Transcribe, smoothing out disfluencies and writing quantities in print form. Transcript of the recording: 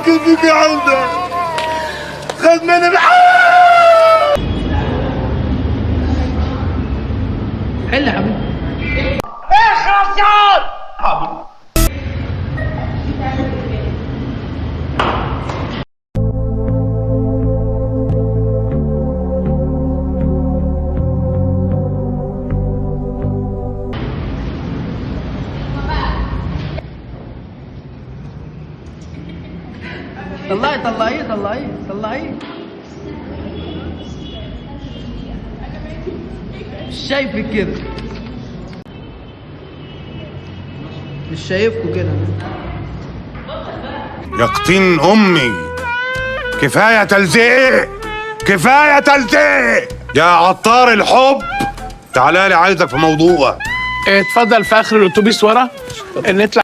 اكل فيك عنده خد مني حل يا حبيبي. اخرس يا حاضر. طلعيه مش شايفك كده، مش شايفكوا كده. يقطين امي، كفايه تلزيق، كفايه تلزيق يا عطار الحب. تعالى لي عايزك في موضوع. اتفضل في اخر الاتوبيس ورا نطلع.